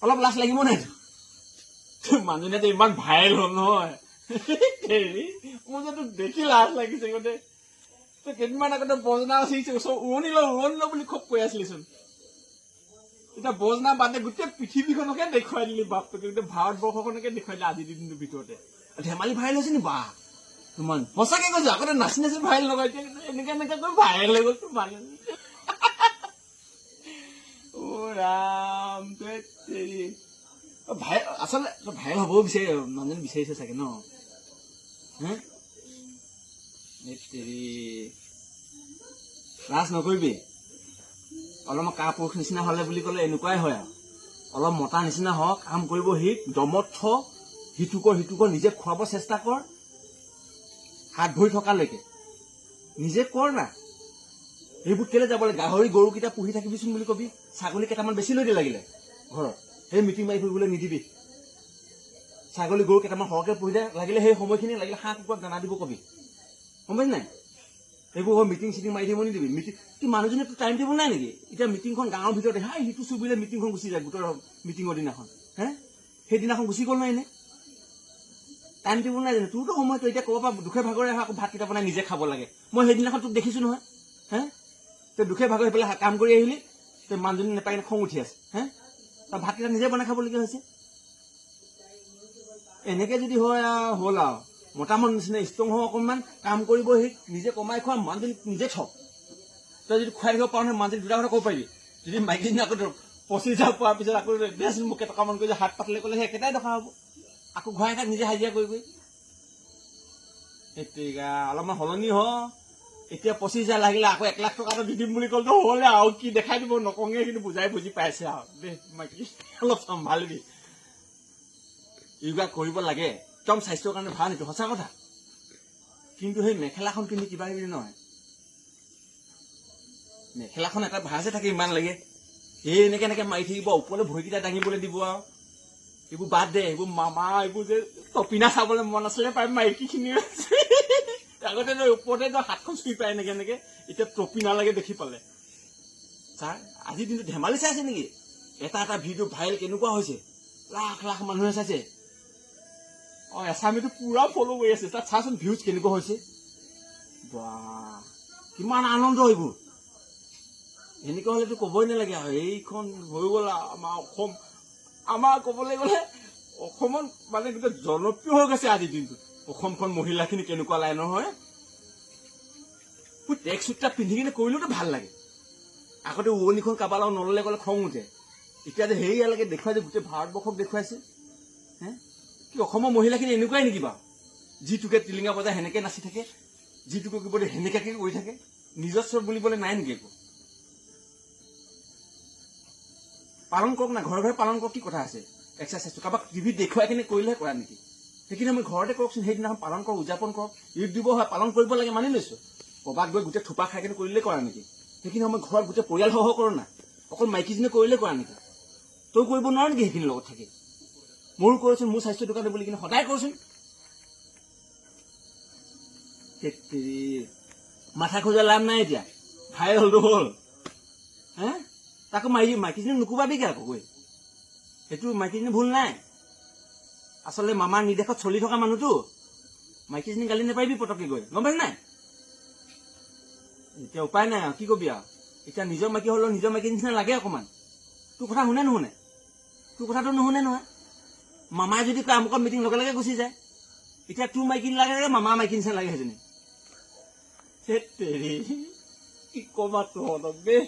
অলপ লাজ লাগিব নাই মানুহজনীয়ে ইমান ভাইৰেল হ'ল নহয় মোৰ যে তোক দেখি লাজ লাগিছে গোটেই তই কেইদিনমান আগতে বজনা চিৰিছে উৰণি ল বুলি খুব কৈ আছিলিচোন এতিয়া বজনা বাদে গোটেই পৃথিৱীখনকে দেখুৱাই দিলি বাপটোকে গোটেই ভাৰতবৰ্ষখনকে দেখুৱাই দিলি আজিৰ দিনটোৰ ভিতৰতে ধেমালি ভাইৰেল হৈছে নি বা তোমাৰ সঁচাকে কৈছো আগতে নাচি নাচি ভাইৰেল নকয় এতিয়া এনেকে এনেকে কৈ ভাইৰেল হৈ গ'ল তোৰ মানুহ অ ৰাম আচলতে ভাইৰেল হ'বও বিচাৰি মানুহজনী বিচাৰিছে চাগে ন লাজ নকৰিবি অলপমান কা পুৰুষ নিচিনা হলে বুলি ক'লে এনেকুৱাই হয় আৰু অলপ মতা নিচিনা হওক কাম কৰিব শিক দমত থ সিটোকৰ নিজে খুৱাব চেষ্টা কৰ হাত ভৰি থকালৈকে নিজে কৰ না এইবোৰ কেলে যাব লাগে গাহৰি গৰুকেইটা পুহি থাকিবিচোন বুলি কবি ছাগলী কেইটামান বেছি লৈ দিয়ে লাগিলে ঘৰত সেই মিটিং মাৰি ফুৰিবলৈ নিদিবি ছাগলী গৰু কেইটামান সৰহকে পুহি দে লাগিলে সেই সময়খিনি লাগিলে হাঁহ কুকুৰাক দানা দিব কবি গম পাইছ নাই এইবোৰ মিটিং চিটিং মাৰি দিব নিদিবি মিটিং কি মানুহজনী টাইম টেবুল নাই নেকি এতিয়া মিটিংখন গাঁৱৰ ভিতৰতে হাই সিটো চুবিলে মিটিংখন গুচি যায় গোটৰ মিটিঙৰ দিনাখন সেইদিনাখন গুচি গ'ল নাই এনে টাইম টেবুল নাই জানো তোৰতো সময়তো এতিয়া ক'ব পৰা দুখে ভাগৰে আকৌ ভাতকেইটা বনাই নিজে খাব লাগে মই সেইদিনাখন তোক দেখিছো নহয় তই দুখে ভাগৰ সেইফালে কাম কৰি আহিলি তই মানুহজনী নাপাই খং উঠি আছে তই ভাতকেইটা নিজে বনাই খাবলগীয়া হৈছে এনেকে যদি হয় হ'ল আৰু মতা মানুহ নিচিনা ষ্ট্ৰং হওঁ অকণমান কাম কৰিব শিক নিজে কমাই খোৱা মানুহজনী নিজে থ তই যদি খুৱাই দিব পাৰ নহয় মানুহজনী দুটা কথা ক'ব পাৰিবি যদি মাইকীজনী আকৌ 25,000 পোৱাৰ পিছত আকৌ দেচোন মোক কেইটকামান কৰি হাত পাতলে ক'লে সেই একেটাই দখা হ'ব আকৌ ঘূৰাই থাক নিজে হাজিৰা কৰি এতিয়া অলপমান সলনি হ এতিয়া 25,000 লাগিলে আকৌ 1 লাখ টকা দি দিম বুলি ক'লেতো হ'লে আৰু কি দেখাই দিব নকওঁগে কিন্তু বুজাই বুজি পাইছে আৰু দেই মাইকী অলপ চম্ভালিবি য়োগা কৰিব লাগে একদম স্বাস্থ্যৰ কাৰণে ভাল এইটো সঁচা কথা কিন্তু সেই মেখেলাখন পিন্ধি কিবা কিবি নহয় মেখেলাখন এটা ভাজে থাকে ইমান লাগে এই এনেকে এনেকে মাৰি থাকিব ওপৰলৈ ভৰিকেইটা দাঙিবলৈ দিব আৰু এইবোৰ বাদ দে এইবোৰ মামা এইবোৰ যে টপিনা চাবলৈ মন আছিলে পাই মাইকীখিনি আগতে ওপৰতে হাতখন চুই পায় এনেকে এনেকে এতিয়া টপিনা লাগে দেখি পালে ছাৰ আজিৰ দিনটো ধেমালি চাইছে নেকি এটা এটা ভিডিঅ' ভাইৰেল কেনেকুৱা হৈছে লাখ লাখ মানুহে চাইছে এছামিটো পুৰা ফ'ল' কৰি আছে তাত চাচোন ভিউজ কেনেকুৱা হৈছে বা কিমান আনন্দ এইবোৰ এনেকুৱা হলেতো ক'বই নালাগে আৰু এইখন হৈ গ'ল আমাৰ অসম আমাৰ ক'বলৈ গ'লে অসমত মানে গোটেই জনপ্ৰিয় হৈ গৈছে আজিৰ দিনটোত অসমখন মহিলাখিনি কেনেকুৱা লাইনৰ হয় টেক্স চুট পিন্ধি কিনে কৰিলেওতো ভাল লাগে আগতে উৰণিখন কাৰোবাৰ লগত নললে গ'লে খং উঠে এতিয়া যে হেৰিয়ালৈকে দেখুৱাই যে গোটেই ভাৰতবৰ্ষক দেখুৱাইছে কি অসমৰ মহিলাখিনি এনেকুৱাই নেকি বাৰু যিটোকে টিলিঙা বজাই সেনেকে নাচি থাকে যিটোকে কিবা সেনেকাকে কৰি থাকে নিজস্ব বুলিবলৈ নাই নেকি একো পালন কৰক না ঘৰে ঘৰে পালন কৰক কি কথা আছে এক্সাৰচাইজটো কাৰোবাক টিভিত দেখুৱাই কিনে কৰিলেহে কৰা নেকি সেইখিনি আমি ঘৰতে কৰকচোন সেইদিনাখন পালন কৰক উদযাপন কৰক ঈদ দিব হয় পালন কৰিব লাগে মানি লৈছো ক'ৰবাত গৈ গোটেই থোপা খাই কিনে কৰিলে কৰা নেকি সেইখিনি সময় ঘৰত গোটেই পৰিয়াল সহ কৰ না অকল মাইকীজনীয়ে কৰিলে কৰা নেকি তই কৰিব নোৱাৰ নেকি সেইখিনি লগত থাকি মোৰো কৰচোন মোৰ স্বাস্থ্যৰ দোকানে বুলি কিনে সদায় কৰচোন মাথা খোজা লাভ নাই এতিয়া ভাইৰেল হ'লতো হ'ল তাকো মাইকীজনীক নুকুবাবি কি আকৌ গৈ সেইটো মাইকীজনী ভুল নাই আচলতে মামাৰ নিৰ্দেশত চলি থকা মানুহটো মাইকীজনী গালি নাপাৰিবি পটককে গৈ গম পাইছ নাই এতিয়া উপায় নাই আৰু কি কবি আৰু এতিয়া নিজৰ মাইকী হ'লেও নিজৰ মাইকী নিচিনা লাগে অকণমান তোৰ কথা শুনে নুশুনে তোৰ কথাটো নুশুনে নহয় মামাই যদি কয় আমুকত মিটিং লগে লগে গুচি যায় এতিয়া তোৰ মাইকী লাগে মামা মাইকী নিচিনা লাগে সেইজনী কি কবা তহঁতক দেই